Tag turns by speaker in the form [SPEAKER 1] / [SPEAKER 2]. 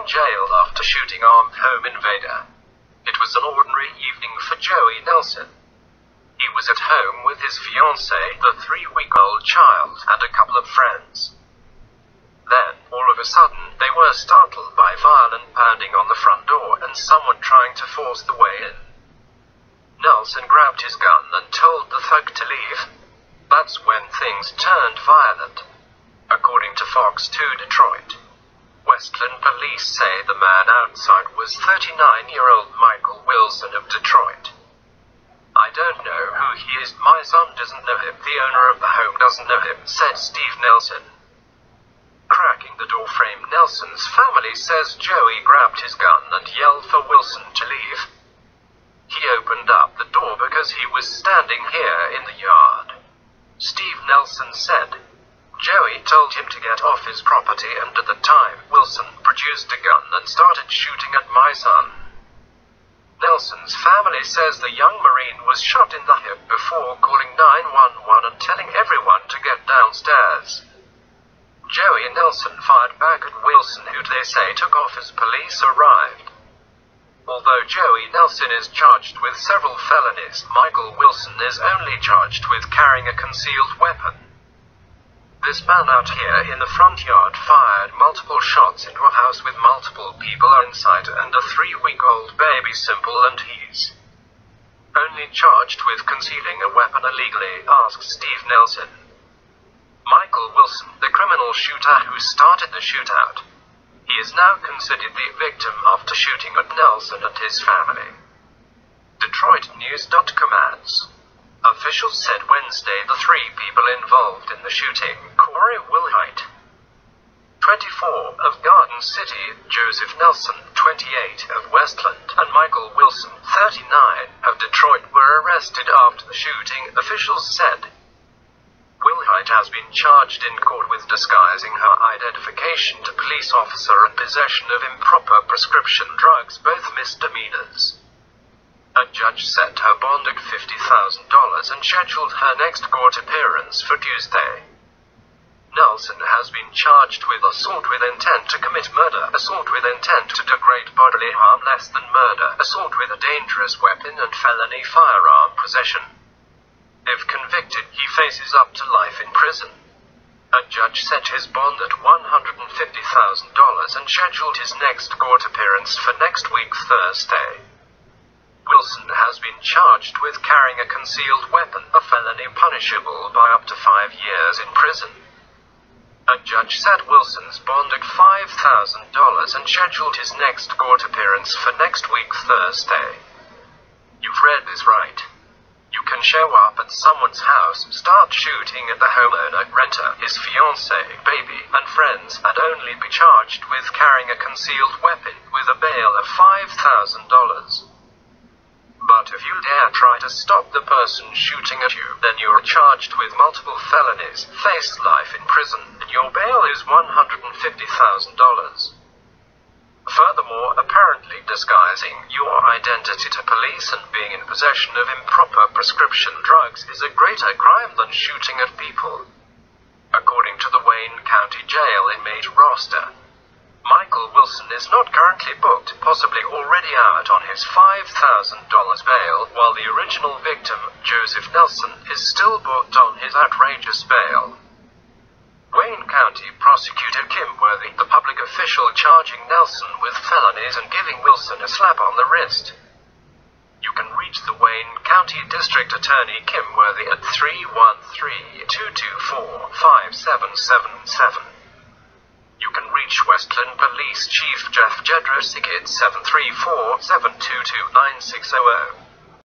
[SPEAKER 1] jail after shooting armed home invader. It was an ordinary evening for Joey Nelson. He was at home with his fiancée, the 3-week-old child, and a couple of friends. Then, all of a sudden, they were startled by violent pounding on the front door and someone trying to force the way in. Nelson grabbed his gun and told the thug to leave. That's when things turned violent. According to Fox 2 Detroit, Westland police say the man outside was 39-year-old Michael Wilson of Detroit. I don't know who he is. My son doesn't know him. The owner of the home doesn't know him, said Steve Nelson. Cracking the door frame, Nelson's family says Joey grabbed his gun and yelled for Wilson to leave. He opened up the door because he was standing here in the yard. Steve Nelson said Joey told him to get off his property, and at the time, Wilson produced a gun and started shooting at my son. Nelson's family says the young Marine was shot in the hip before calling 911 and telling everyone to get downstairs. Joey Nelson fired back at Wilson, who they say took off as police arrived. Although Joey Nelson is charged with several felonies, Michael Wilson is only charged with carrying a concealed weapon. This man out here in the front yard fired multiple shots into a house with multiple people inside and a 3-week-old baby. Simple, and he's only charged with concealing a weapon illegally, asked Steve Nelson. Michael Wilson, the criminal shooter who started the shootout. He is now considered the victim after shooting at Nelson and his family. DetroitNews.com adds. Officials said Wednesday the 3 people involved in the shooting, Corey Wilhite, 24, of Garden City, Joseph Nelson, 28, of Westland, and Michael Wilson, 39, of Detroit, were arrested after the shooting, officials said. Wilhite has been charged in court with disguising her identification to police officer and possession of improper prescription drugs, both misdemeanors. A judge set her bond at $50,000 and scheduled her next court appearance for Tuesday. Nelson has been charged with assault with intent to commit murder, assault with intent to do great bodily harm less than murder, assault with a dangerous weapon, and felony firearm possession. If convicted, he faces up to life in prison. A judge set his bond at $150,000 and scheduled his next court appearance for next week, Thursday. Wilson has been charged with carrying a concealed weapon, a felony punishable by up to 5 years in prison. A judge set Wilson's bond at $5,000 and scheduled his next court appearance for next week, Thursday. You've read this right. You can show up at someone's house, start shooting at the homeowner, renter, his fiancée, baby, and friends, and only be charged with carrying a concealed weapon with a bail of $5,000. But if you dare try to stop the person shooting at you, then you're charged with multiple felonies, face life in prison, and your bail is $150,000. Furthermore, apparently disguising your identity to police and being in possession of improper prescription drugs is a greater crime than shooting at people. According to the Wayne County Jail inmate roster, Michael Wilson is not currently booked, possibly already out on his $5,000 bail, while the original victim, Joseph Nelson, is still booked on his outrageous bail. Wayne County Prosecutor Kim Worthy, the public official charging Nelson with felonies and giving Wilson a slap on the wrist. You can reach the Wayne County District Attorney Kim Worthy at 313-224-5777. You can reach Westland Police Chief Jeff Jedrosik at 734-722-9600.